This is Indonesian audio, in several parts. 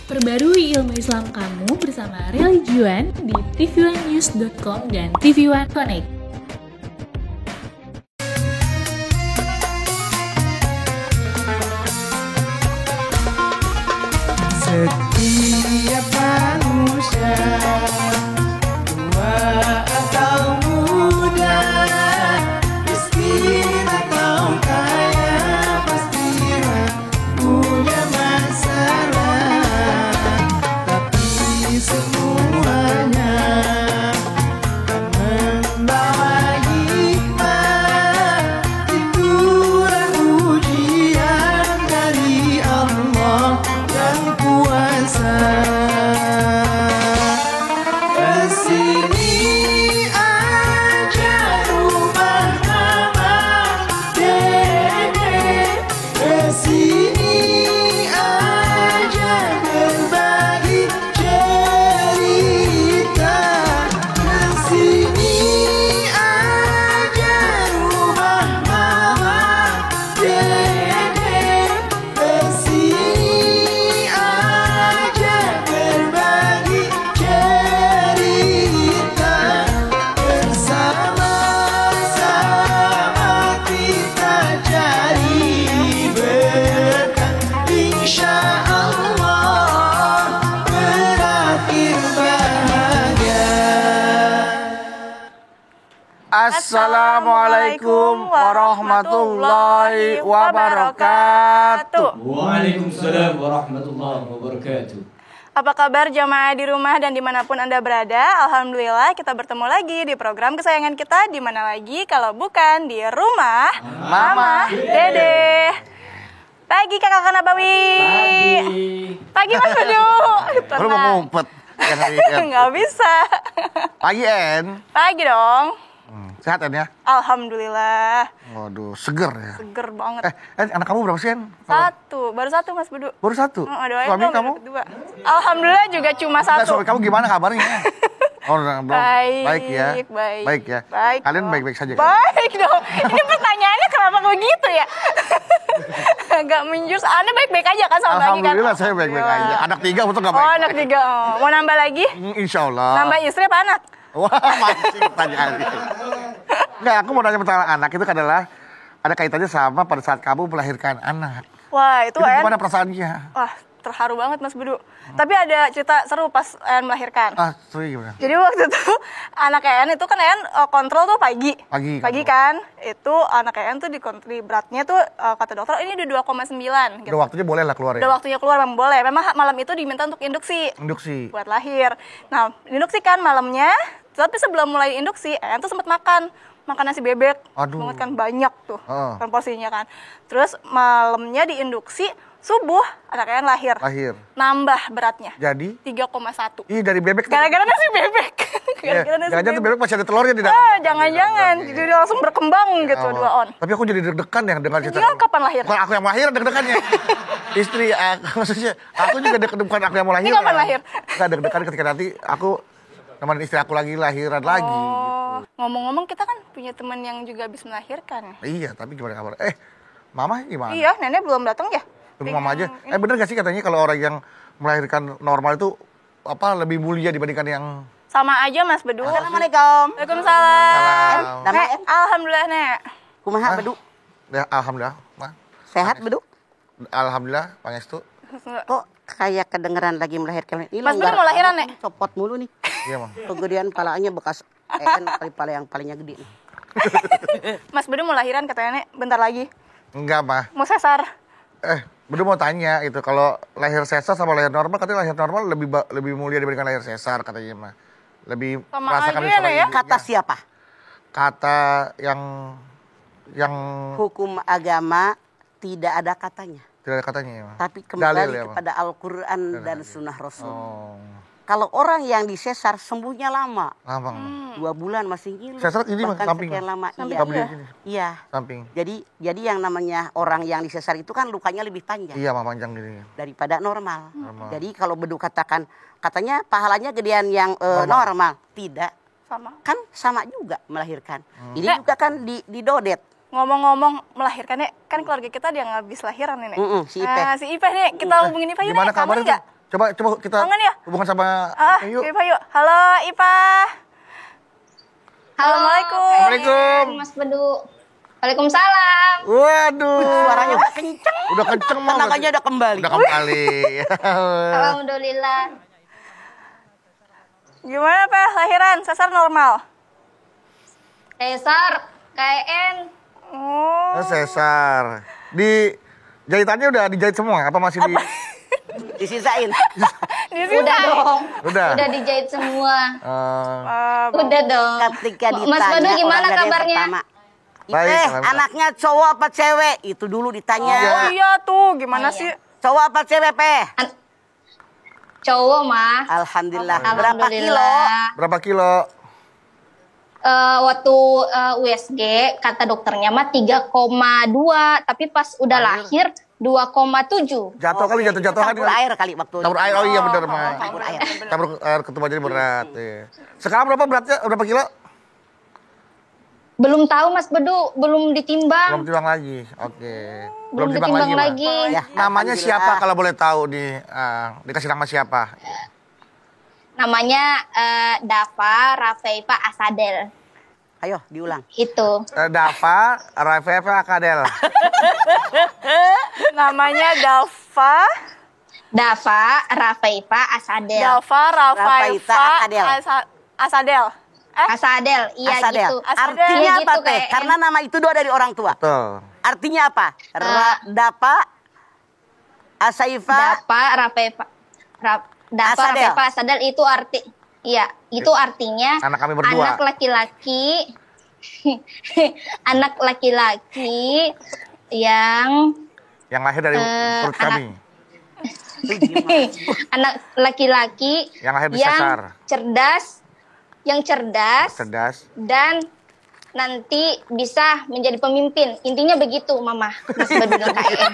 Perbarui ilmu Islam kamu bersama Religion di tv1news.com dan TV1 Connect. Setiap manusia, tua atau muda, miskin atau kaya, pastilah punya masalah. Tapi semuanya akan membawa hikmah. Itulah ujian dari Allah yang kuasa. Kesini aja rumah mama dede, kesini aja berbagi cerita, kesini aja rumah mama dede, kesini aja berbagi cerita, bersama-sama kita cari berkah, insya Allah berakhir bahagia. Assalamualaikum warahmatullahi wabarakatuh. Waalaikumsalam warahmatullahi wabarakatuh. Apa kabar jamaah di rumah dan dimanapun Anda berada? Alhamdulillah kita bertemu lagi di program kesayangan kita. Di mana lagi kalau bukan di rumah Mama Dede. Pagi kakak Nabawi. Pagi Mas Bedu. Baru mau ngumpet. Nggak bisa. Pagi En. Pagi dong. Sehat En ya? Alhamdulillah. Waduh, seger ya. Seger banget. En, anak kamu berapa sih En? Baru satu Mas Bedu. Baru satu? Doain Suami dong, kamu? anak kedua. Alhamdulillah juga cuma Enggak, satu. suami kamu gimana kabarnya? Oh, belum. Baik, ya. baik. Baik ya. Baik Kalian dong. baik-baik saja. Baik dong. Ini pertanyaannya kenapa begitu ya? Agak menjurus. Anda baik-baik aja kan sama Bagi kan? Alhamdulillah saya baik-baik Ya. aja. Anak 3 betul nggak baik? Oh, anak 3. Oh. Mau nambah lagi? Insya Allah. Nambah istri apa anak? Wah, mancing pertanyaannya. Enggak, aku mau nanya pertanyaan anak itu adalah ada kaitannya sama pada saat kamu melahirkan anak. Wah, itu En. Gimana perasaannya? Wah, terharu banget Mas Bedu. Tapi ada cerita seru pas En melahirkan. Ah, sorry gimana? Jadi waktu itu anak En itu kan En kontrol tuh pagi. Pagi Kan. Itu anak En tuh di beratnya tuh kata dokter ini di 2,9 gitu. Udah waktunya boleh lah keluar ya? Udah waktunya keluar memang boleh. Memang malam itu diminta untuk induksi Induksi. buat lahir. Nah, induksi kan malamnya. Tapi sebelum mulai induksi, En tuh sempat makan nasi bebek. Aduh. Banget kan banyak tuh kan porsinya kan. Terus malamnya diinduksi, subuh anak En lahir. Nambah beratnya. Jadi? 3,1. Ih, dari bebek. Gara-gara nasi bebek. Jangan-jangan tuh bebek masih ada telurnya di dalam. Jangan-jangan. Jadi langsung berkembang gitu Allah. 2 on. Tapi aku jadi deg-degan ya dengan cerita. Jadi kapan lahir? Bukan aku yang mau lahir deg-degannya. Istri, maksudnya aku juga deg-degan aku yang mau lahir. Ini kapan lahir? Enggak deg-degan ketika nanti aku nemenin istri aku lagi lahiran lagi. Oh, ngomong-ngomong kita kan punya teman yang juga habis melahirkan. Iya, tapi gimana kabar? Mama gimana? Iya, nenek belum datang ya? Tunggu mama aja. Bener gak sih katanya kalau orang yang melahirkan normal itu lebih mulia dibandingkan yang Sama aja Mas Bedu. Assalamualaikum. Waalaikumsalam. Nama Nek, alhamdulillah Nek. Kumaha Bedu? Ya, alhamdulillah, Ma. Sehat Bedu? Alhamdulillah, Pangestu. Kok kayak kedengeran lagi melahirkan? Ini Mas Bedu longgar mau lahiran, banget, Nek? Copot mulu nih. Iya, Mang. Kegedean palanya bekas pala yang palingnya gede nih. Mas Bedu mau lahiran katanya Nek, bentar lagi. Enggak, Ma. Mau sesar. Bedu mau tanya itu kalau lahir sesar sama lahir normal katanya lahir normal lebih mulia dibandingkan lahir sesar katanya mah. Lebih Sama merasakan aja, Nek, ya? Kata siapa? Kata yang Hukum agama tidak ada katanya. tidak ada katanya ya, Ma. Tapi Dalil kembali ya, Ma. kepada Al-Quran dan Sunnah Rasul. Oh, Kalau orang yang disesar sembuhnya lama. lama. 2 bulan masih ngilu. Sesar ini, Mas, bahkan samping, sekian Mas. lama. Samping, Iya. Samping sini. Iya. Samping. Jadi yang namanya orang yang disesar itu kan lukanya lebih panjang Iya, Ma, panjang gini. daripada normal. Normal. Jadi kalau Bedu katanya pahalanya gedean yang normal. Tidak. Sama. Kan sama juga melahirkan. Ini juga kan didodet. Ngomong-ngomong melahirkan Nek, kan keluarga kita ada yang habis lahiran nih Nek. Si Ipeh. Si Ipeh nih, kita hubungin Ipeh yuk Gimana Nek, kangen kabarnya nggak? Coba kita Kangen ya? hubungan sama yuk. Ipa yuk. Halo Ipa. Halo, Assalamualaikum. Waalaikumsalam. Mas Bedu. Waalaikumsalam. Waduh. Suaranya udah kenceng. Udah kenceng mau. Tenaganya udah kembali. Udah kembali. Alhamdulillah. Gimana Pak lahiran? Sesar normal? Cesar, KN. Oh. Sesar. Di jahitannya udah dijahit semua? Apa masih di... Disisain. Udah dong. Udah. Udah dijahit semua. Udah dong. Ketika ditanya Mas Bedu gimana orang dari yang kabarnya? pertama, Baik, Ipeh, alhamdulillah. anaknya cowok apa cewek? Itu dulu ditanya. Oh iya tuh, gimana sih? Cowok apa cewek, Peh? Cowok mah. Alhamdulillah. Berapa kilo? Alhamdulillah. Berapa kilo? Waktu USG kata dokternya mah 3,2, tapi pas udah lahir 2,7. Jatuh kali, jatuh-jatuhan. Campur air kali waktu. Campur air, oh iya bener mah. Campur air. Campur air ketumbar jadi berat. Iya. Sekarang berapa beratnya? Berapa kilo? Belum tahu Mas Bedu, belum ditimbang. Belum timbang lagi. Oke. Belum ditimbang Mah. lagi. Ya, Namanya alhamdulillah. siapa kalau boleh tahu dikasih nama siapa? Namanya Dava Rafeifa Asadel. Ayo diulang. Itu. Dava Rafefa Akadel. Namanya Dava Rafeifa Asadel. Rafaifa Akadel. Asadel. Asadel, iya Asadel. gitu. Artinya Iya apa, gitu, Teh? kayak Karena nama itu doa dari orang tua. Betul. Artinya apa? Dapa Asaifa Dava Asadel. Rafeifa Asadel itu itu artinya Anak kami berdua. anak laki-laki anak laki-laki yang Yang lahir dari perut kami. anak laki-laki Yang lahir di sesar. cerdas dan nanti bisa menjadi pemimpin. Intinya begitu, Mama. Mas Bedu dan KM.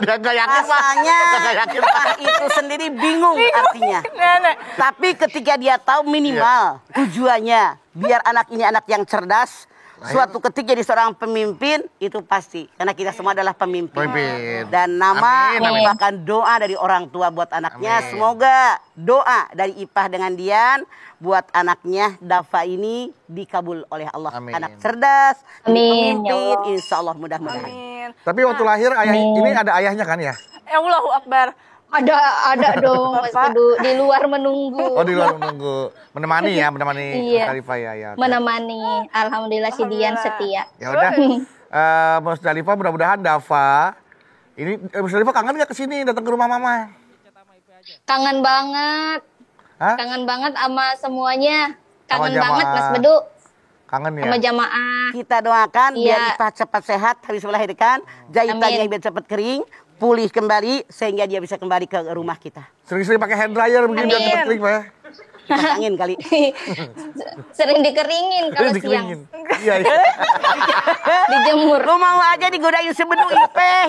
Dia nggak yakin, Pak. Rasanya Nggak yakin. Pak itu sendiri bingung artinya. Nenek. Tapi ketika dia tahu minimal tujuannya biar anak ini anak yang cerdas, suatu ketika jadi seorang pemimpin itu pasti. Karena kita semua adalah pemimpin. Pemimpin. Dan nama Amin, amin. merupakan doa dari orang tua buat anaknya. Amin. Semoga doa dari Ipah dengan Dian buat anaknya Dava ini dikabul oleh Allah. Amin. Anak cerdas, Amin, pemimpin, ya Allah. insya Allah mudah-mudahan. Amin. Tapi waktu lahir ini ada ayahnya kan ya? Allahu Akbar. Ada dong, Mas Bedu. Di luar menunggu. Oh di luar menunggu. Menemani Iya. Khalifah ya. Oke. Menemani. Alhamdulillah si Dian setia. Ya udah. Mas Dalifah mudah-mudahan Dava ini Mas Dalifah kangen nggak kesini datang ke rumah mama? Kangen banget. Hah? Kangen banget sama semuanya. Sama Kangen jamaah. banget Mas Bedu. Kangen ya? Sama jamaah. Kita doakan biar Iya. Ipah cepat sehat habis melahirkan, jahitannya Amin. biar cepat kering, pulih kembali sehingga dia bisa kembali ke rumah kita. Sering-sering pakai hand dryer mungkin biar Amin. cepat kering Pak ya? Kipas angin kali. Sering dikeringin kalau siang. Dikeringin. Iya, iya. Dijemur. Lu mau aja digodain sebelum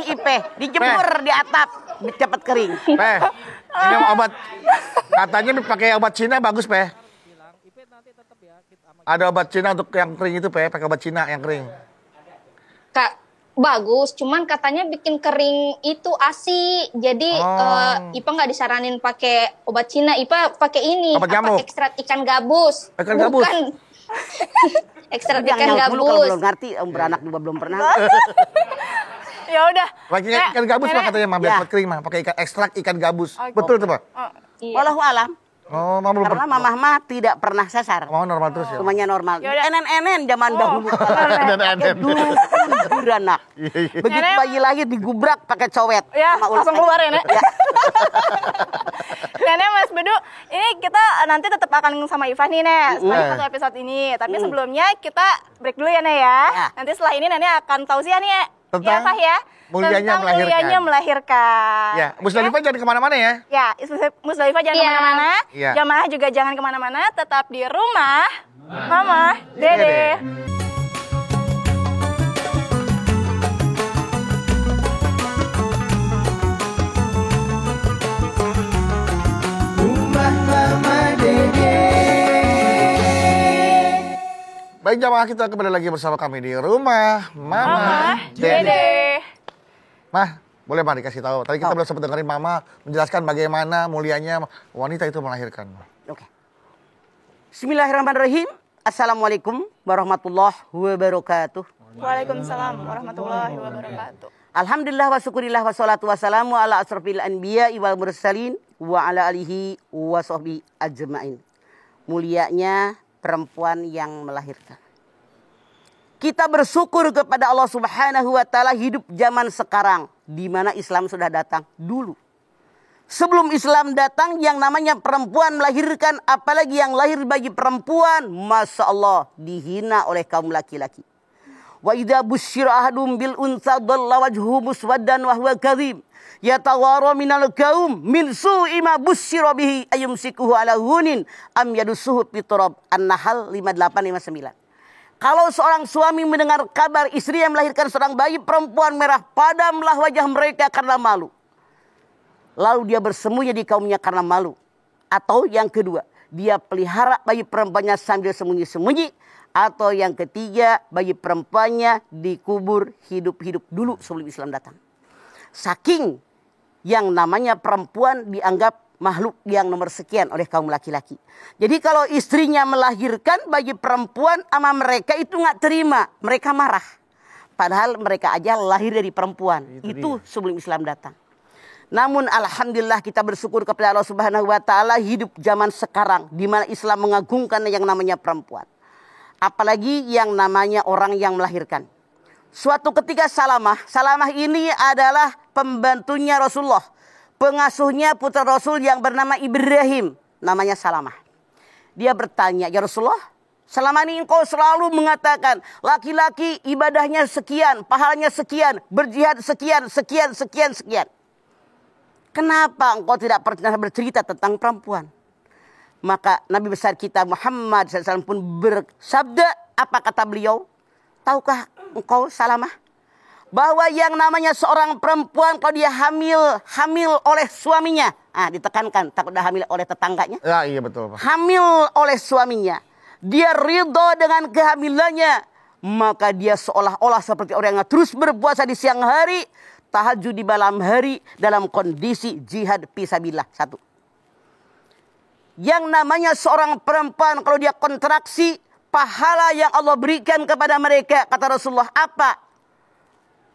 Ipeh, dijemur di atap, cepat kering. Peh, ini obat katanya pakai obat Cina bagus, Peh. Ada obat Cina untuk yang kering itu, Peh, pakai obat Cina yang kering. Kak, bagus, cuman katanya bikin kering itu ASI. Jadi Ipa nggak disaranin pakai obat Cina, Ipa pakai ini, Obat nyamuk. ekstrak ikan gabus. Ikan gabus? Bukan. Ekstrak Jangan ikan nyaut dulu kalau gabus. belum ngerti, beranak juga belum pernah. Ya udah. Pakai ikan gabus Pak katanya mah biar Ya. cepat kering mah, pakai ekstrak ikan gabus. Oke. Betul tuh, Pak? Iya. Wallahu alam, Oh, mama belum karena mamah mah tidak pernah sasar. mau normal terus ya. Semuanya normal. Yaudah. Enen-enen zaman dahulu. Enen-enen. Dulu beranak. Iya, iya. Begitu Nenek- bayi lahir digubrak pakai cowet. Ya, Sama ulat langsung keluar ya, Nek. Ya. Nenek Mas Bedu, ini kita nanti tetap akan sama Iva nih, Nek, setelah Mm. satu episode ini. Tapi sebelumnya kita break dulu ya, Nek ya. Ya. Nanti setelah ini Nenek akan tausiah nih, Nek. Tentang ya, Fah ya. mulianya Tentang melahirkan. mulianya melahirkan. Ya, Musdalifah jangan kemana-mana ya. Ya, Musdalifah jangan Iya. kemana-mana. Iya. Jamaah juga jangan kemana-mana. Tetap di rumah, Mama, Dede. Rumah Mama Dede. Baik jamaah, kita kembali lagi bersama kami di rumah Mama Mama, Dede. Mah, Boleh Mah dikasih tahu. Tadi kita belum sempat dengerin Mama menjelaskan bagaimana mulianya wanita itu melahirkan. Oke. Bismillahirrahmanirrahim. Assalamualaikum warahmatullahi wabarakatuh. Waalaikumsalam warahmatullahi wabarakatuh. Alhamdulillah wa syukurillah wa salatu wassalamu ala asrafil anbiya wal mursalin wa ala alihi wa sahbihi ajma'in. Mulianya perempuan yang melahirkan. Kita bersyukur kepada Allah Subhanahu wa taala hidup zaman sekarang di mana Islam sudah datang dulu. Sebelum Islam datang yang namanya perempuan melahirkan, apalagi yang lahir bagi perempuan, Masya Allah dihina oleh kaum laki-laki. Wa idza busyira ahadum bil unsa dhalla wajhuhu muswaddan wa huwa kadhib yatawara minal qaum min su'i ma busyira bihi ayumsikuhu ala hunin am yadussuhu fi turab. An-Nahl 5859. Kalau seorang suami mendengar kabar istri yang melahirkan seorang bayi perempuan merah, padamlah wajah mereka karena malu. Lalu dia bersembunyi di kaumnya karena malu. Atau yang kedua, dia pelihara bayi perempuannya sambil sembunyi-sembunyi. Atau yang ketiga, bayi perempuannya dikubur hidup-hidup dulu sebelum Islam datang. Saking yang namanya perempuan dianggap makhluk yang nomor sekian oleh kaum laki-laki. Jadi kalau istrinya melahirkan bayi perempuan sama mereka itu nggak terima. Mereka marah. Padahal mereka aja lahir dari perempuan. Itu sebelum Islam datang. Namun alhamdulillah kita bersyukur kepada Allah Subhanahu wa taala hidup zaman sekarang di mana Islam mengagungkan yang namanya perempuan. Apalagi yang namanya orang yang melahirkan. Suatu ketika Salamah ini adalah pembantunya Rasulullah. Pengasuhnya putra Rasul yang bernama Ibrahim. Namanya Salamah. Dia bertanya, ya Rasulullah, selama ini engkau selalu mengatakan laki-laki ibadahnya sekian, pahalanya sekian, berjihad sekian. Kenapa engkau tidak pernah bercerita tentang perempuan? Maka Nabi besar kita Muhammad SAW pun bersabda, apa kata beliau? Tahukah engkau Salamah? Bahwa yang namanya seorang perempuan kalau dia hamil oleh suaminya. Ditekankan, takut dah hamil oleh tetangganya. Ya iya betul Pak. Hamil oleh suaminya. Dia ridho dengan kehamilannya. Maka dia seolah-olah seperti orang yang terus berpuasa di siang hari. Tahajud di malam hari dalam kondisi jihad fisabilillah. Satu. Yang namanya seorang perempuan kalau dia kontraksi, pahala yang Allah berikan kepada mereka, kata Rasulullah, apa?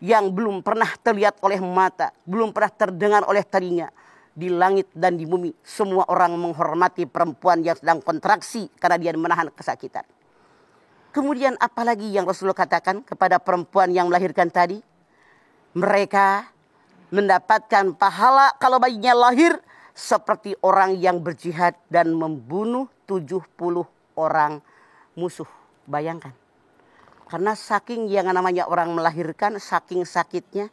Yang belum pernah terlihat oleh mata, belum pernah terdengar oleh telinga. Di langit dan di bumi, semua orang menghormati perempuan yang sedang kontraksi karena dia menahan kesakitan. Kemudian apalagi yang Rasulullah katakan kepada perempuan yang melahirkan tadi? Mereka mendapatkan pahala kalau bayinya lahir seperti orang yang berjihad dan membunuh 70 orang musuh. Bayangkan. Karena saking yang namanya orang melahirkan, saking sakitnya.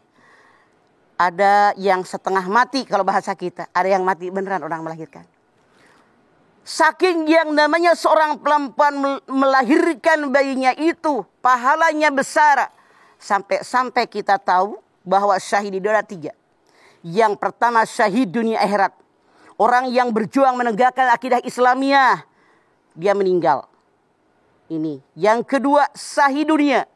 Ada yang setengah mati kalau bahasa kita. Ada yang mati beneran orang melahirkan. Saking yang namanya seorang perempuan melahirkan bayinya itu. Pahalanya besar. Sampai kita tahu bahwa syahid itu ada 3. Yang pertama syahid dunia akhirat. Orang yang berjuang menegakkan akidah Islamiyah. Dia meninggal. Ini. Yang kedua syahid dunia.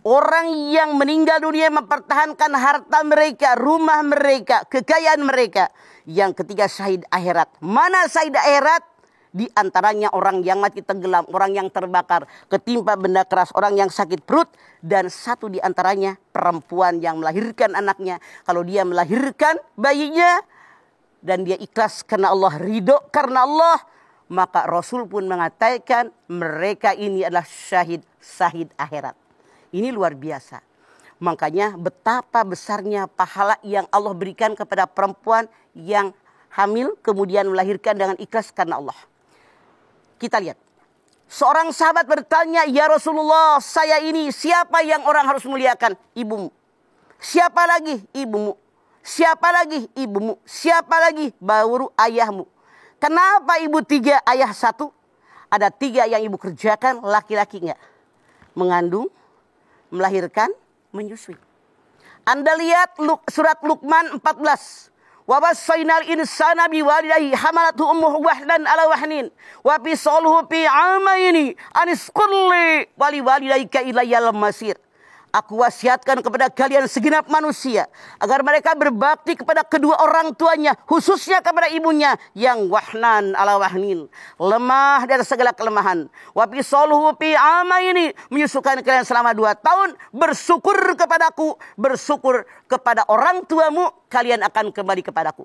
Orang yang meninggal dunia mempertahankan harta mereka, rumah mereka, kekayaan mereka. Yang ketiga syahid akhirat. Mana syahid akhirat? Di antaranya orang yang mati tenggelam, orang yang terbakar, ketimpa benda keras, orang yang sakit perut. Dan satu di antaranya perempuan yang melahirkan anaknya. Kalau dia melahirkan bayinya dan dia ikhlas karena Allah, ridho karena Allah, maka Rasul pun mengatakan mereka ini adalah syahid akhirat. Ini luar biasa. Makanya betapa besarnya pahala yang Allah berikan kepada perempuan yang hamil kemudian melahirkan dengan ikhlas karena Allah. Kita lihat. Seorang sahabat bertanya, ya Rasulullah, saya ini siapa yang orang harus muliakan? Ibumu. Siapa lagi? Ibumu. Siapa lagi? Ibumu. Siapa lagi? Baru ayahmu. Kenapa ibu 3, ayah 1? Ada 3 yang ibu kerjakan, laki-laki enggak. Mengandung, melahirkan, menyusui. Anda lihat surat Luqman 14. Wa wassaynal insana biwalidayhi hamalathu ummuhu wahnan ala wahnin wa fisaluhu fi 'amaini anisqul li wa liwalidayka ilayyal masir. Aku wasiatkan kepada kalian segenap manusia agar mereka berbakti kepada kedua orang tuanya, khususnya kepada ibunya yang wahnan ala wahnin, lemah dari segala kelemahan. Wa fisoluhu fi amaini, menyusukan kalian selama 2 tahun. Bersyukur kepadaku, bersyukur kepada orang tuamu, kalian akan kembali kepadaku.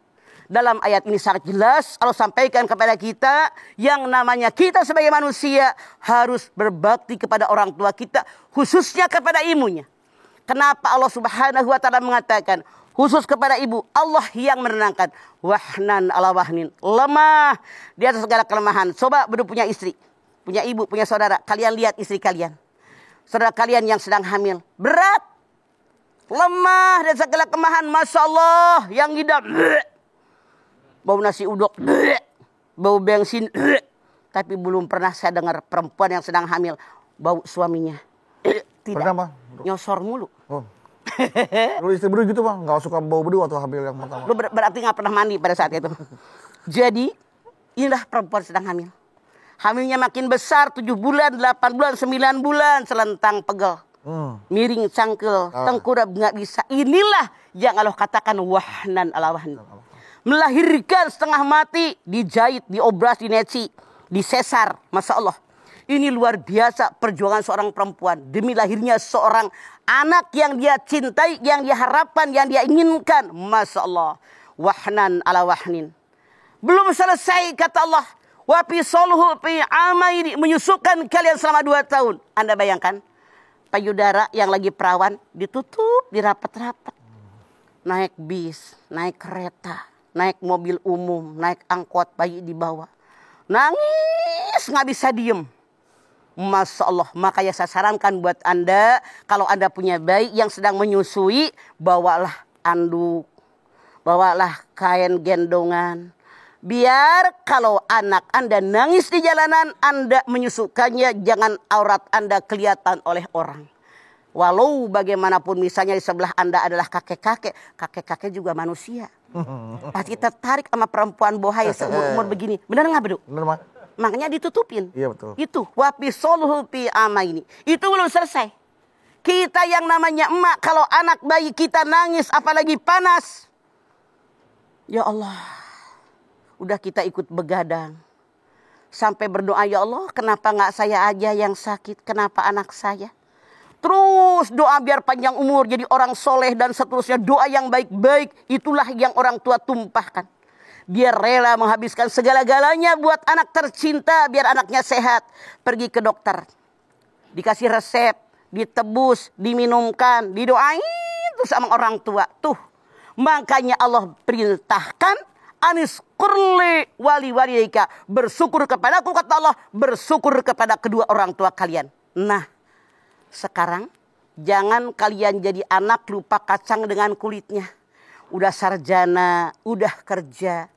Dalam ayat ini sangat jelas Allah sampaikan kepada kita yang namanya kita sebagai manusia harus berbakti kepada orang tua kita, khususnya kepada ibunya. Kenapa Allah Subhanahu wa taala mengatakan khusus kepada ibu? Allah yang menenangkan. Wahnan ala wahnin, lemah di atas segala kelemahan. Coba punya istri, punya ibu, punya saudara. Kalian lihat istri kalian, saudara kalian yang sedang hamil, berat, lemah dan segala kelemahan. Masya Allah, yang ngidam bau nasi uduk, bau bensin, tapi belum pernah saya dengar perempuan yang sedang hamil bau suaminya. Tidak, nyosor mulu. Oh. Lu istri bedu gitu bang, nggak suka bau bedu waktu hamil yang pertama. Lu berarti nggak pernah mandi pada saat itu. Jadi inilah perempuan sedang hamil. Hamilnya makin besar, 7 bulan, 8 bulan, 9 bulan, selentang pegel. Miring cangkel, tengkurap nggak bisa. Inilah yang Allah katakan wahnan ala wahnin. Melahirkan setengah mati, dijahit, diobras, dineci, disesar. Masya Allah. Ini luar biasa perjuangan seorang perempuan demi lahirnya seorang anak yang dia cintai, yang dia harapkan, yang dia inginkan. Masya Allah. Wahnan ala wahnin. Belum selesai kata Allah. Wa fisoluhu fi amaini, menyusukan kalian selama 2 tahun. Anda bayangkan payudara yang lagi perawan ditutup, dirapat-rapat. Naik bis, naik kereta, naik mobil umum, naik angkot, bayi di bawah. Nangis nggak bisa diem. Masya Allah. Makanya saya sarankan buat Anda, kalau Anda punya bayi yang sedang menyusui, bawalah anduk, bawalah kain gendongan. Biar kalau anak Anda nangis di jalanan, Anda menyusukannya, jangan aurat Anda kelihatan oleh orang. Walau bagaimanapun misalnya di sebelah Anda adalah kakek-kakek, kakek-kakek juga manusia. Pasti tertarik sama perempuan bohai seumur-umur begini. Benar nggak Bedu? Benar mah. Makanya ditutupin. Iya betul. Itu wa fisoluhu fi amaini. Itu belum selesai. Kita yang namanya emak, kalau anak bayi kita nangis apalagi panas, ya Allah, udah kita ikut begadang. Sampai berdoa, ya Allah kenapa nggak saya aja yang sakit, kenapa anak saya? Terus doa biar panjang umur, jadi orang soleh dan seterusnya. Doa yang baik-baik, itulah yang orang tua tumpahkan. Dia rela menghabiskan segala-galanya buat anak tercinta, biar anaknya sehat. Pergi ke dokter, dikasih resep, ditebus, diminumkan, didoain tuh sama orang tua. Tuh, makanya Allah perintahkan anis kurli wali walika, bersyukur kepadaku kata Allah, bersyukur kepada kedua orang tua kalian. Nah, sekarang jangan kalian jadi anak lupa kacang dengan kulitnya. Udah sarjana, udah kerja,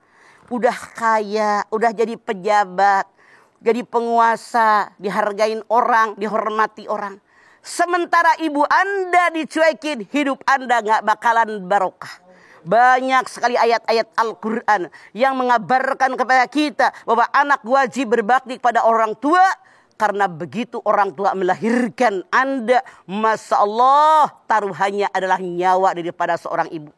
udah kaya, udah jadi pejabat, jadi penguasa, dihargain orang, dihormati orang. Sementara ibu Anda dicuekin, hidup Anda gak bakalan barokah. Banyak sekali ayat-ayat Al-Quran yang mengabarkan kepada kita bahwa anak wajib berbakti kepada orang tua. Karena begitu orang tua melahirkan Anda, Masya Allah, taruhannya adalah nyawa daripada seorang ibu.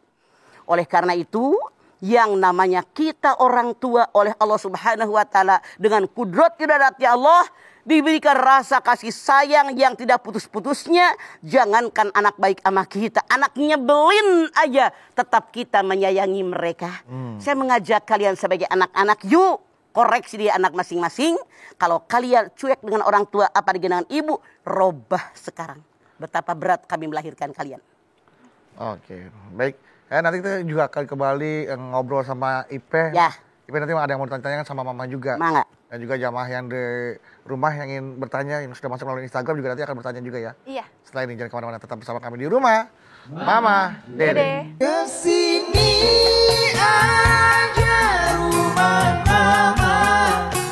Oleh karena itu, yang namanya kita orang tua oleh Allah Subhanahu wa taala dengan kudrat iradatnya Allah diberikan rasa kasih sayang yang tidak putus-putusnya. Jangankan anak baik sama kita, anak nyebelin aja tetap kita menyayangi mereka. Saya mengajak kalian sebagai anak-anak, yuk koreksi dia anak masing-masing. Kalau kalian cuek dengan orang tua apalagi dengan ibu, robah sekarang. Betapa berat kami melahirkan kalian. Oke, baik. Nanti kita juga akan kembali ngobrol sama Ipe. Ya. Ipe nanti ada yang mau tanya sama Mama juga. Mangga. Dan juga jamaah yang di rumah yang ingin bertanya, yang sudah masuk melalui Instagram juga nanti akan bertanya juga ya. Iya. Setelah ini jangan kemana-mana, tetap bersama kami di rumah. Mama, Dede. Kesini aja rumah Mama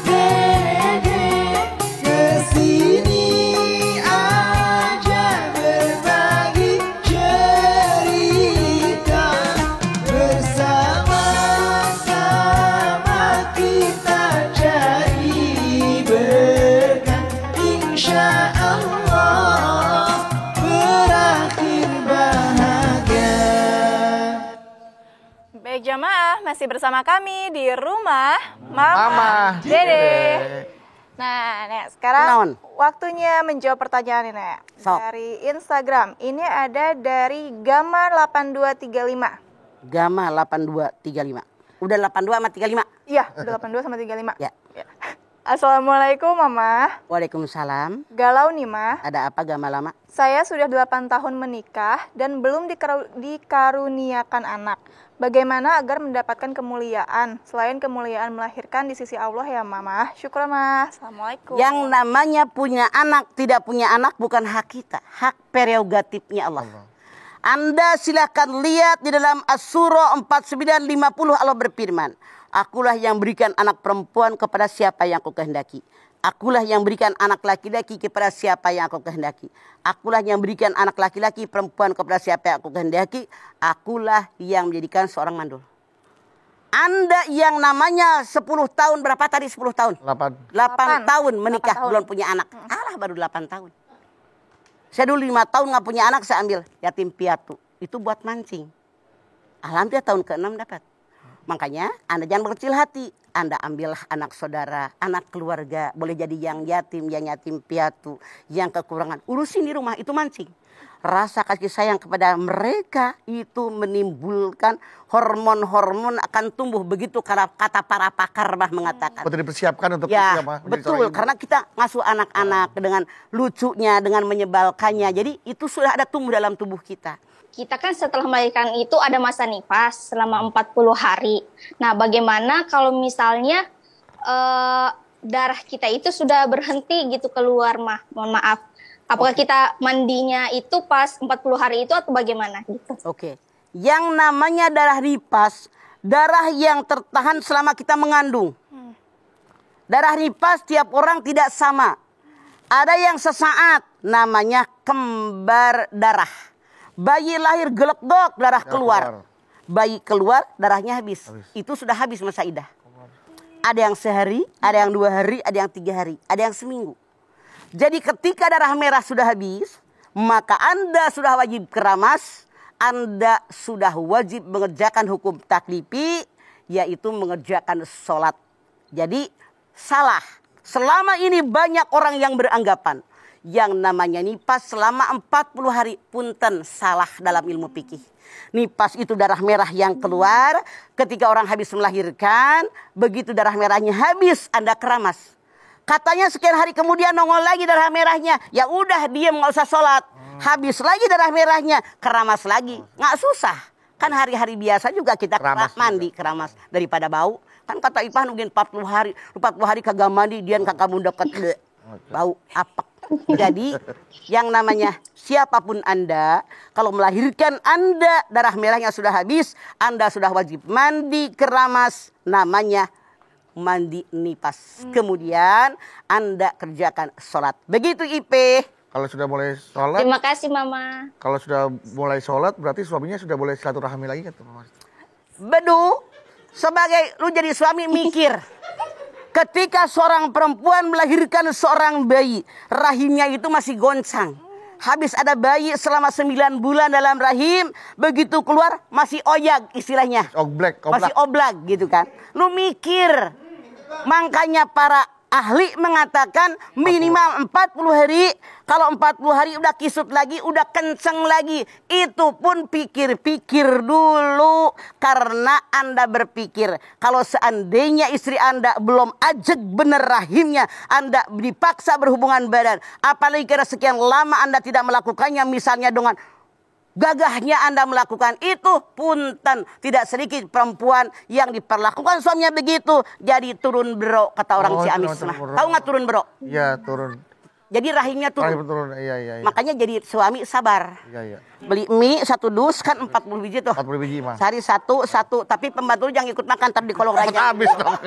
Dede. Kesini aja berbagi cerita. Bersama-sama kita cari berkah. Insya Allah berani. masih bersama kami di rumah Mama Dede. Nah, Nek, sekarang waktunya menjawab pertanyaan ini, Nek. Dari Instagram. Ini ada dari Gama8235. Gama8235. Udah 82 sama 35? Iya, udah 82 sama 35. Ya. Assalamualaikum, Mama. Waalaikumsalam. Galau nih, Ma. Ada apa Gama lama? Saya sudah 8 tahun menikah dan belum dikaruniakan anak. Bagaimana agar mendapatkan kemuliaan selain kemuliaan melahirkan di sisi Allah ya, Mama? Syukur, Ma. Assalamualaikum. Yang namanya punya anak, tidak punya anak bukan hak kita. Hak prerogatifnya Allah. Anda silakan lihat di dalam As-Surah 49:50 Allah berfirman, Akulah yang berikan anak perempuan kepada siapa yang aku kehendaki. Akulah yang berikan anak laki-laki kepada siapa yang aku kehendaki. Akulah yang berikan anak laki-laki perempuan kepada siapa yang aku kehendaki. Akulah yang menjadikan seorang mandul. Anda yang namanya 10 tahun, berapa tadi 10 tahun? 8 tahun menikah, 8 tahun. Belum punya anak. Alah baru 8 tahun. Saya dulu 5 tahun gak punya anak, saya ambil yatim piatu. Itu buat mancing. Alhamdulillah tahun ke-6 dapat. Makanya Anda jangan berkecil hati. Anda ambillah anak saudara, anak keluarga. Boleh jadi yang yatim piatu, yang kekurangan. Urusin di rumah, itu mancing. Rasa kasih sayang kepada mereka itu menimbulkan hormon-hormon akan tumbuh. Begitu kata para pakar mengatakan. Betul dipersiapkan untuk ya, itu, betul. Karena kita ngasuh anak-anak dengan lucunya, dengan menyebalkannya. Jadi itu sudah ada tumbuh dalam tubuh kita. Kita kan setelah melahirkan itu ada masa nifas selama 40 hari. Nah, bagaimana kalau misalnya darah kita itu sudah berhenti gitu keluar, mohon maaf. Apakah kita mandinya itu pas 40 hari itu atau bagaimana gitu? Oke. Yang namanya darah nifas, darah yang tertahan selama kita mengandung. Darah nifas tiap orang tidak sama. Ada yang sesaat, namanya kembar darah. Bayi lahir geledok, darah keluar. Bayi keluar, darahnya habis. Itu sudah habis masa idah. Ada yang sehari, ada yang 2 hari, ada yang 3 hari, ada yang seminggu. Jadi ketika darah merah sudah habis, maka Anda sudah wajib keramas, Anda sudah wajib mengerjakan hukum taklifi, yaitu mengerjakan sholat. Jadi salah. Selama ini banyak orang yang beranggapan, yang namanya nifas selama 40 hari, punten, salah dalam ilmu fikih. Nifas itu darah merah yang keluar ketika orang habis melahirkan. Begitu darah merahnya habis, Anda keramas. Katanya sekian hari kemudian nongol lagi darah merahnya. Ya udah diam, nggak usah sholat. Habis lagi darah merahnya, keramas lagi. Nggak susah. Kan hari-hari biasa juga kita mandi, keramas. Daripada bau. Kan kata Ipah mungkin 40 hari kagak mandi, dia kagak mau deket bau apek. Jadi yang namanya siapapun Anda, kalau melahirkan Anda darah merahnya sudah habis, Anda sudah wajib mandi, keramas, namanya mandi nifas. Kemudian Anda kerjakan sholat. Begitu IP. Kalau sudah mulai sholat. Terima kasih Mama. Kalau sudah mulai sholat berarti suaminya sudah boleh silaturahmi lagi kan, Mama? Bedu, sebagai lu jadi suami mikir. Ketika seorang perempuan melahirkan seorang bayi, rahimnya itu masih goncang. Habis ada bayi selama 9 bulan dalam rahim, begitu keluar masih oyak istilahnya. Oblak. Masih oblak gitu kan. Lu mikir. Makanya para ahli mengatakan minimal 40 hari. Kalau 40 hari udah kisut lagi, udah kenceng lagi. Itu pun pikir-pikir dulu. Karena Anda berpikir, kalau seandainya istri Anda belum ajak bener rahimnya, Anda dipaksa berhubungan badan. Apalagi karena sekian lama Anda tidak melakukannya, misalnya dengan gagahnya Anda melakukan itu, punten, tidak sedikit perempuan yang diperlakukan suaminya begitu, jadi turun bro, kata orang Ciamis. Tahu nggak turun bro? Iya, turun. Jadi rahimnya turun. Iya. Makanya jadi suami sabar. Iya. Beli mie 1 dus kan 40 biji tuh. 40 biji mah. Sehari satu, tapi pembantu jangan ikut makan, ntar di kolong raja. Habis dong.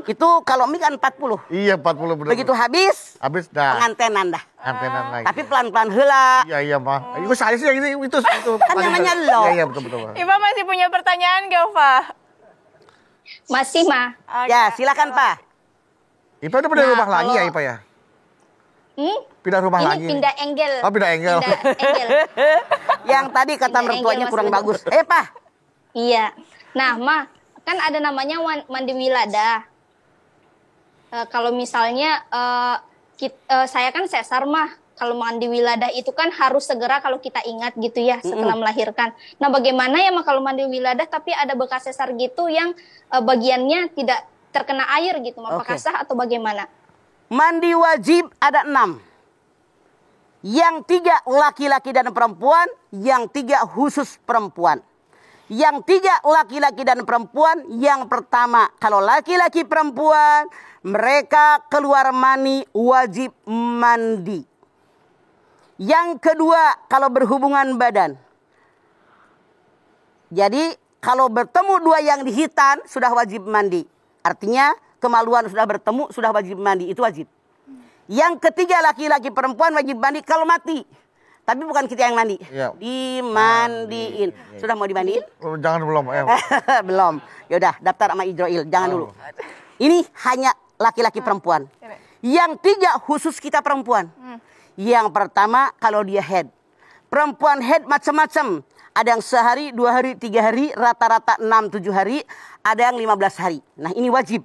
Itu kalau mie kan 40. Iya, 40 benar. Begitu habis dah. pengantenan dah. Antenan lagi. Tapi pelan-pelan heula. Iya mah. Itu saya sih itu. Kan namanya lo. Iya betul. Ipa masih punya pertanyaan gak, Pak? Masih, Ma. Ya, silakan Pak. Ipa udah pindah rumah lagi ya, Ipa ya? Pindah rumah Ini lagi. pindah angle. Oh, pindah angle. Yang tadi kata mertuanya kurang bagus. Pak. Iya. Nah, Ma, kan ada namanya mandi wiladah. Kalau misalnya saya kan sesar mah, kalau mandi wiladah itu kan harus segera kalau kita ingat gitu ya setelah melahirkan. Nah bagaimana ya mah kalau mandi wiladah tapi ada bekas sesar gitu yang bagiannya tidak terkena air gitu, apakah sah atau bagaimana? Mandi wajib ada 6. Yang 3 laki-laki dan perempuan, yang 3 khusus perempuan. Yang 3 laki-laki dan perempuan, yang pertama kalau laki-laki perempuan mereka keluar mani wajib mandi. Yang kedua kalau berhubungan badan. Jadi kalau bertemu 2 yang dihitan sudah wajib mandi. Artinya kemaluan sudah bertemu sudah wajib mandi, itu wajib. Yang ketiga laki-laki perempuan wajib mandi kalau mati. Tapi bukan kita yang mandi. Ya. Dimandiin. Sudah mau dimandiin? Jangan belum. Belum. Yaudah daftar sama Idroil. Jangan dulu. Ini hanya laki-laki perempuan. Yang 3 khusus kita perempuan. Yang pertama kalau dia head. Perempuan head macam-macam. Ada yang sehari, 2 hari, 3 hari. Rata-rata 6-7 hari. Ada yang 15 hari. Nah ini wajib.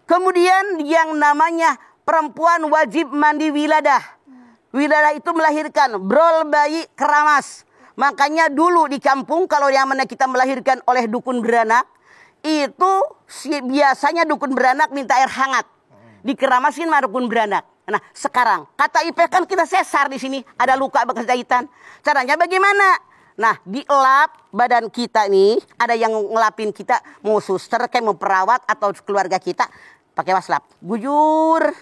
Kemudian yang namanya perempuan wajib mandi wiladah. Wiladah itu melahirkan brol bayi keramas. Makanya dulu di kampung kalau yang mana kita melahirkan oleh dukun beranak, itu biasanya dukun beranak minta air hangat. Dikeramasin sama dukun beranak. Nah sekarang kata IP kan kita sesar di sini, ada luka bekas jahitan. Caranya bagaimana? Nah dielap badan kita nih, ada yang ngelapin kita, mau suster kayak mau perawat atau keluarga kita pakai waslap, gujur.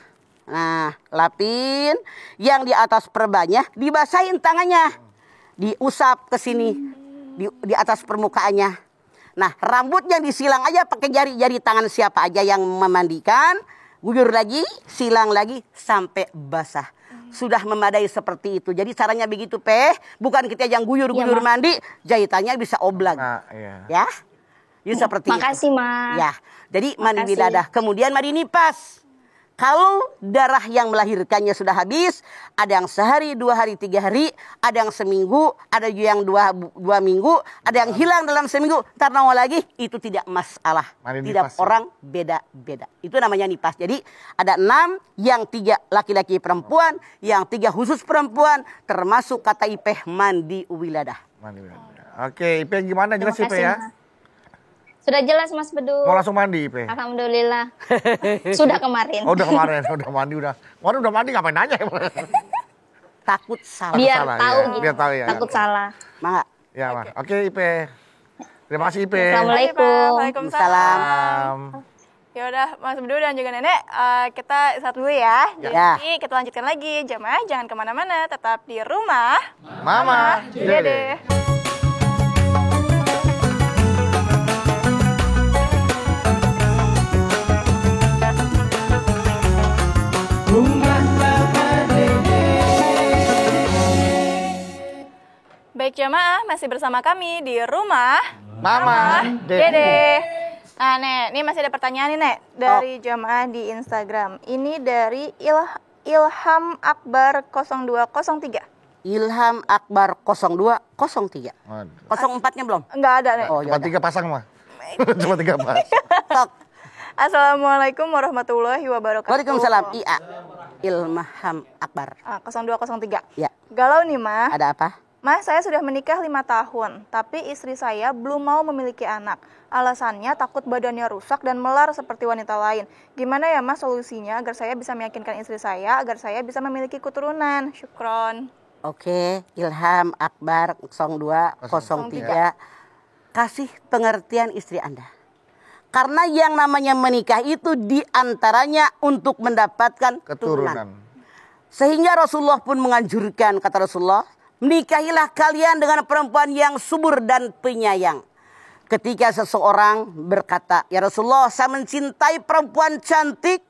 Nah, lapin yang di atas perbannya dibasahin tangannya. Diusap ke sini di atas permukaannya. Nah, rambutnya disilang aja pakai jari-jari tangan siapa aja yang memandikan, guyur lagi, silang lagi sampai basah. Sudah memadai seperti itu. Jadi caranya begitu, bukan kita yang guyur-guyur mandi, jahitannya bisa oblang. Nah, iya. Ya. Jadi seperti Makasih, itu. Ma. Ya. Jadi mandi wiladah, kemudian mandi nipas. Kalau darah yang melahirkannya sudah habis, ada yang sehari, 2 hari, 3 hari, ada yang seminggu, ada yang 2 minggu, ada yang hilang dalam seminggu, ntar nongol lagi, itu tidak masalah. Tidak orang beda-beda. Itu namanya nipas. Jadi ada 6, yang 3 laki-laki perempuan, yang 3 khusus perempuan, termasuk kata IP mandi wiladah. Mandi wiladah. Oke, IP gimana? Jelas IP ya? Sudah jelas Mas Bedu. Mau langsung mandi, IP? Alhamdulillah. Sudah kemarin. Oh, udah kemarin, udah mandi udah. Kemarin udah mandi ngapain nanya? Takut salah. Biar salah, tahu ya. gitu. Biar tahu ya. Takut salah. Mangga. Ya, Mas. Oke, IP. Terima kasih, IP. Assalamualaikum. Waalaikumsalam. Ya udah Mas Bedu dan juga Nenek, kita istirahat dulu ya. Jadi kita lanjutkan lagi. Jamaah jangan kemana-mana, tetap di rumah. Mama, Dede. Baik jamaah, masih bersama kami di rumah Mama, Dede. Nah, Nek, ini masih ada pertanyaan nih, Nek, dari jamaah di Instagram. Ini dari Ilham Akbar 0203. Ilham Akbar 0203. 04-nya belum? Enggak ada, Nek. Oh, Cuma 3 pasang mah. Cuma 3 pasang. Tok. Assalamualaikum warahmatullahi wabarakatuh. Waalaikumsalam. Iya. Ilham Akbar. 0203. Ya. Galau nih, Mah. Ada apa? Mas, saya sudah menikah 5 tahun, tapi istri saya belum mau memiliki anak. Alasannya takut badannya rusak dan melar seperti wanita lain. Gimana ya Mas solusinya agar saya bisa meyakinkan istri saya agar saya bisa memiliki keturunan? Syukron. Oke, Ilham Akbar 0203. Kasih pengertian istri Anda. Karena yang namanya menikah itu diantaranya untuk mendapatkan keturunan. Sehingga Rasulullah pun menganjurkan, kata Rasulullah, menikahilah kalian dengan perempuan yang subur dan penyayang. Ketika seseorang berkata, ya Rasulullah, saya mencintai perempuan cantik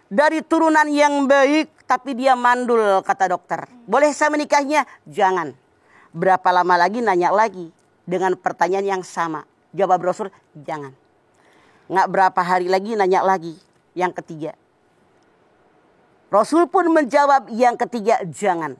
dari turunan yang baik, tapi dia mandul, kata dokter. Boleh saya menikahnya? Jangan. Berapa lama lagi nanya lagi dengan pertanyaan yang sama. Jawab Rasul, jangan. Nggak berapa hari lagi nanya lagi yang ketiga. Rasul pun menjawab yang ketiga, jangan.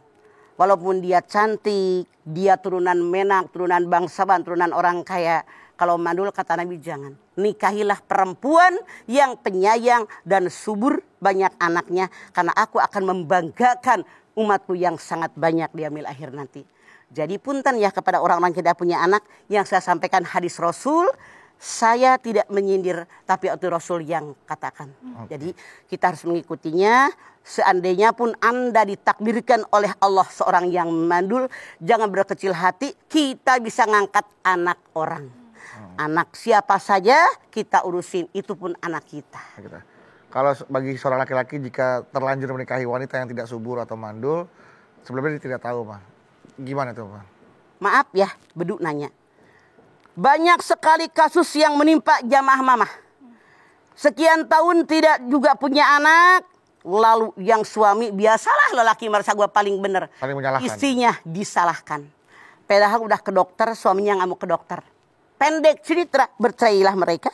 Walaupun dia cantik, dia turunan Menak, turunan bangsawan, turunan orang kaya. Kalau mandul kata Nabi jangan. Nikahilah perempuan yang penyayang dan subur banyak anaknya. Karena aku akan membanggakan umatku yang sangat banyak di yaumil akhir nanti. Jadi punten ya kepada orang-orang yang tidak punya anak. Yang saya sampaikan hadis Rasul. Saya tidak menyindir, tapi itu Rasul yang katakan. Jadi kita harus mengikutinya. Seandainya pun Anda ditakdirkan oleh Allah seorang yang mandul, jangan berkecil hati, kita bisa ngangkat anak orang. Anak siapa saja kita urusin, itu pun anak kita. Kalau bagi seorang laki-laki jika terlanjur menikahi wanita yang tidak subur atau mandul, sebelumnya dia tidak tahu, Pak. Gimana tuh, Pak? Maaf ya, Beduk nanya. Banyak sekali kasus yang menimpa jamaah mamah. Sekian tahun tidak juga punya anak. Lalu yang suami, biasalah lelaki merasa gue paling bener. Paling menyalahkan. Istrinya disalahkan. Padahal udah ke dokter, suaminya nggak mau ke dokter. Pendek cerita, bercerailah mereka.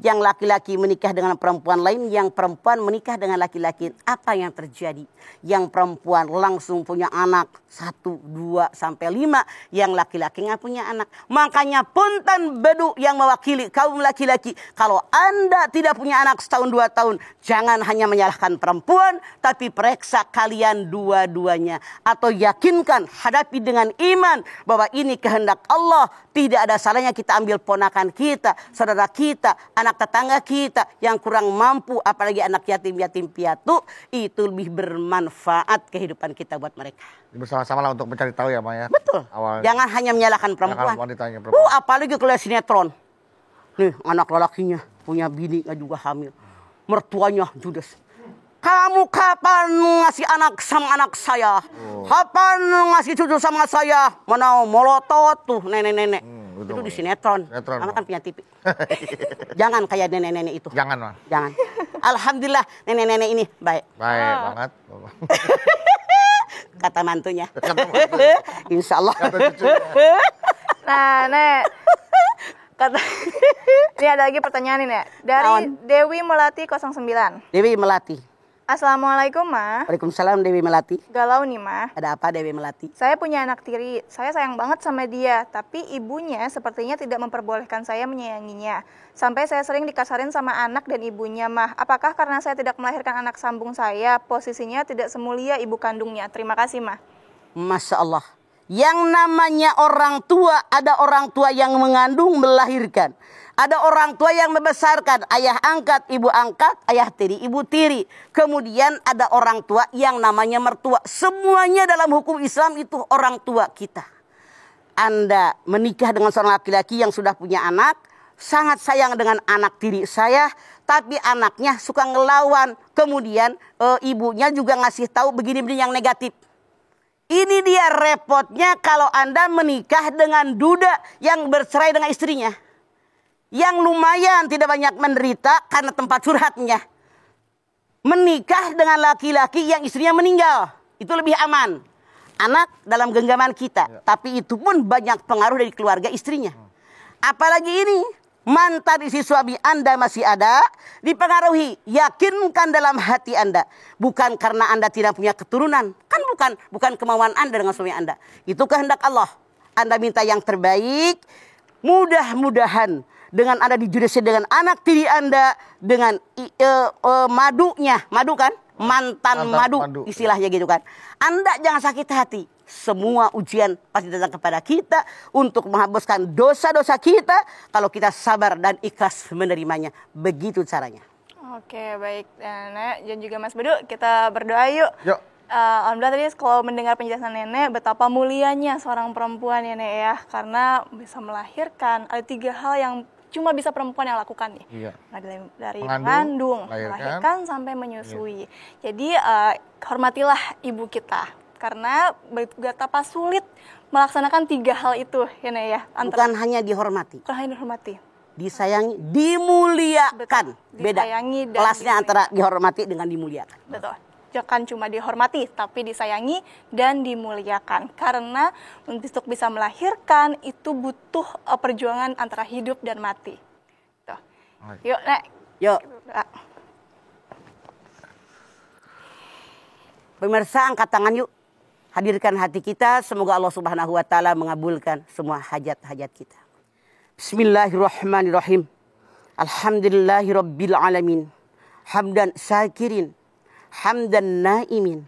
Yang laki-laki menikah dengan perempuan lain, yang perempuan menikah dengan laki-laki. Apa yang terjadi? Yang perempuan langsung punya anak 1, 2, sampai 5. Yang laki-laki nggak punya anak. Makanya punten Beduk yang mewakili kaum laki-laki. Kalau Anda tidak punya anak setahun 2 tahun, jangan hanya menyalahkan perempuan, tapi periksa kalian dua-duanya. Atau yakinkan, hadapi dengan iman bahwa ini kehendak Allah. Tidak ada salahnya kita ambil ponakan kita, saudara kita, anak tetangga kita yang kurang mampu, apalagi anak yatim-yatim piatu, itu lebih bermanfaat kehidupan kita buat mereka. Bersama-sama lah untuk mencari tahu ya, Maya. Betul. Awalnya. Jangan hanya menyalahkan perempuan. Wanitanya, perempuan. Apalagi kalau sinetron. Nih anak lelakinya punya bini juga hamil. Mertuanya judes. Kamu kapan ngasih anak sama anak saya? Kapan ngasih cucu sama saya? Mana molotot tuh nenek-nenek. Itu di sinetron. Mama kan punya TV. Jangan kayak nenek-nenek itu. Jangan, Bang. Jangan. Alhamdulillah nenek-nenek ini baik. Baik banget. Kata mantunya. Insya Allah. Kata cucunya. Nah, Nek. Ini ada lagi pertanyaan ini, Nek. Dari Dewi Melati 09. Dewi Melati. Assalamualaikum, Ma. Waalaikumsalam Dewi Melati. Galau nih, Ma. Ada apa Dewi Melati? Saya punya anak tiri. Saya sayang banget sama dia, tapi ibunya sepertinya tidak memperbolehkan saya menyayanginya. Sampai saya sering dikasarin sama anak dan ibunya, Mah. Apakah karena saya tidak melahirkan anak sambung saya, posisinya tidak semulia ibu kandungnya? Terima kasih, Mah. Masya Allah. Yang namanya orang tua, ada orang tua yang mengandung, melahirkan. Ada orang tua yang membesarkan, ayah angkat, ibu angkat, ayah tiri, ibu tiri. Kemudian ada orang tua yang namanya mertua. Semuanya dalam hukum Islam itu orang tua kita. Anda menikah dengan seorang laki-laki yang sudah punya anak, sangat sayang dengan anak tiri saya, tapi anaknya suka ngelawan. Kemudian ibunya juga ngasih tahu begini-begini yang negatif. Ini dia repotnya kalau Anda menikah dengan duda yang bercerai dengan istrinya. Yang lumayan tidak banyak menderita karena tempat curhatnya. Menikah dengan laki-laki yang istrinya meninggal. Itu lebih aman. Anak dalam genggaman kita. Tapi itu pun banyak pengaruh dari keluarga istrinya. Apalagi ini. Mantan istri suami Anda masih ada. Dipengaruhi. Yakinkan dalam hati Anda. Bukan karena Anda tidak punya keturunan. Kan bukan kemauan Anda dengan suami Anda. Itu kehendak Allah. Anda minta yang terbaik. Mudah-mudahan dengan Anda dijudisi dengan anak tiri Anda, dengan madunya, madu kan? Mantan madu, istilahnya gitu kan. Anda jangan sakit hati. Semua ujian pasti datang kepada kita untuk menghapuskan dosa-dosa kita kalau kita sabar dan ikhlas menerimanya. Begitu caranya. Oke, baik. Nenek dan juga Mas Bedu, kita berdoa yuk. Yuk. Alhamdulillah tadi kalau mendengar penjelasan Nenek betapa mulianya seorang perempuan ya, Nek ya. Karena bisa melahirkan, ada 3 hal yang cuma bisa perempuan yang lakukan nih. Iya. Nah, dari mengandung, melahirkan sampai menyusui. Iya. Jadi hormatilah ibu kita karena betapa sulit melaksanakan 3 hal itu ya, Nek ya. Bukan hanya dihormati. Bukan hanya dihormati. Disayangi, dimuliakan. Betul. Beda. Disayangi dan kelasnya antara dihormati dengan dimuliakan. Betul. Jangan cuma dihormati, tapi disayangi dan dimuliakan. Karena untuk bisa melahirkan itu butuh perjuangan antara hidup dan mati. Tuh. Yuk, Nek. Yuk. Pemirsa, angkat tangan yuk. Hadirkan hati kita. Semoga Allah Subhanahu wa Ta'ala mengabulkan semua hajat-hajat kita. Bismillahirrahmanirrahim. Alhamdulillahirabbil alamin. Hamdan syakirin, hamdan naimin,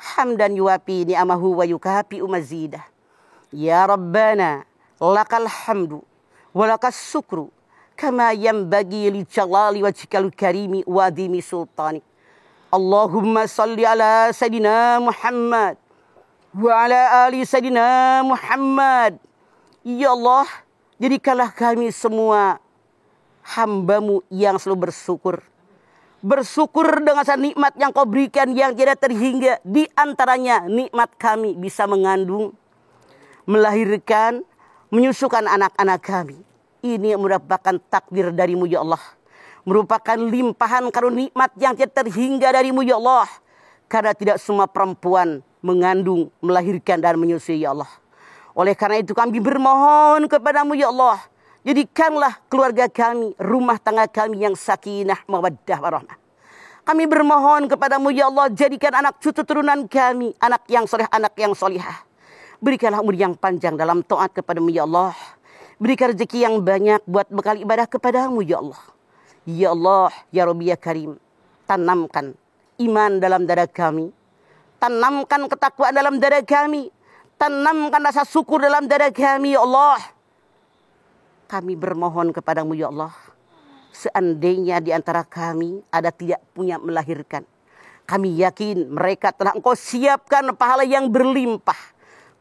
hamdan yuwafi ni'amahu wa yukafi mazidah. Ya Rabbana, lakal hamdu wa lakas syukru kama yanbaghi li jalali wajhikal karimi wa adimi sultanik. Allahumma salli ala Sayyidina Muhammad wa ala ali Sayyidina Muhammad. Ya Allah, jadikanlah kami semua hamba-Mu yang selalu bersyukur. Bersyukur dengan nikmat yang Kau berikan yang tidak terhingga. Di antaranya nikmat kami bisa mengandung, melahirkan, menyusukan anak-anak kami. Ini merupakan takdir dari-Mu ya Allah. Merupakan limpahan karunia nikmat yang tidak terhingga dari-Mu ya Allah. Karena tidak semua perempuan mengandung, melahirkan dan menyusui ya Allah. Oleh karena itu kami bermohon kepada-Mu ya Allah. Jadikanlah keluarga kami, rumah tangga kami yang sakinah, mawaddah, warahmah. Kami bermohon kepada-Mu ya Allah. Jadikan anak cucu turunan kami anak yang soleh, anak yang solihah. Berikanlah umur yang panjang dalam taat kepada-Mu ya Allah. Berikan rezeki yang banyak buat bekal ibadah kepada-Mu ya Allah. Ya Allah, ya Rabbi ya Karim, tanamkan iman dalam dada kami, tanamkan ketakwaan dalam dada kami, tanamkan rasa syukur dalam dada kami ya Allah. Kami bermohon kepada-Mu ya Allah, seandainya di antara kami ada tidak punya melahirkan, kami yakin mereka telah Engkau siapkan pahala yang berlimpah,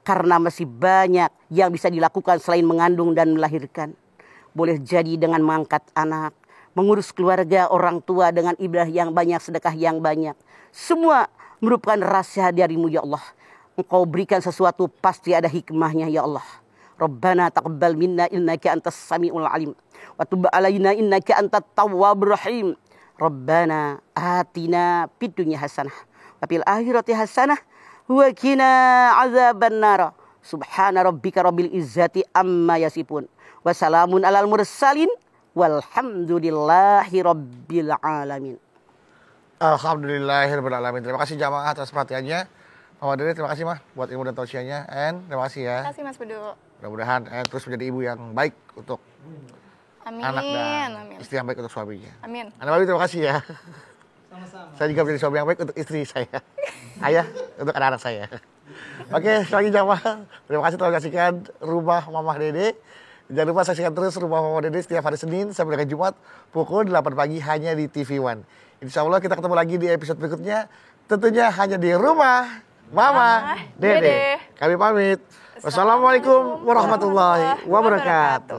karena masih banyak yang bisa dilakukan selain mengandung dan melahirkan. Boleh jadi dengan mengangkat anak, mengurus keluarga orang tua dengan ibadah yang banyak, sedekah yang banyak. Semua merupakan rahasia dari-Mu ya Allah. Engkau berikan sesuatu pasti ada hikmahnya ya Allah. Rabbana taqabbal minna innaka antas samiul alim wa tub alaina innaka antat tawwabur rahim. Rabbana atina fid dunya hasanah wa fil akhirati hasanah wa qina azabannar. Subhana rabbika rabbil izzati amma yasifun wa salamun alal mursalin walhamdulillahi rabbil alamin. Alhamdulillahirabbil alamin. Terima kasih jamaah atas perhatiannya. Mama Dede, terima kasih Mah buat ilmu dan tausiahnya. Terima kasih ya. Terima kasih Mas Bedu. Mudah-mudahan terus menjadi ibu yang baik untuk Amin. anak dan Amin. istri yang baik untuk suaminya. Amin. Anda Babi, terima kasih ya. Sama-sama. Saya juga menjadi suami yang baik untuk istri saya. Ayah untuk anak-anak saya. Oke, sekali lagi jamaah. Terima kasih telah menyaksikan Rumah Mama Dede. Jangan lupa saksikan terus Rumah Mama Dede setiap hari Senin sampai dengan Jumat pukul 8 pagi hanya di TV One. Insya Allah kita ketemu lagi di episode berikutnya. Tentunya hanya di Rumah Mama Dede. Kami pamit. Wassalamualaikum warahmatullahi wabarakatuh.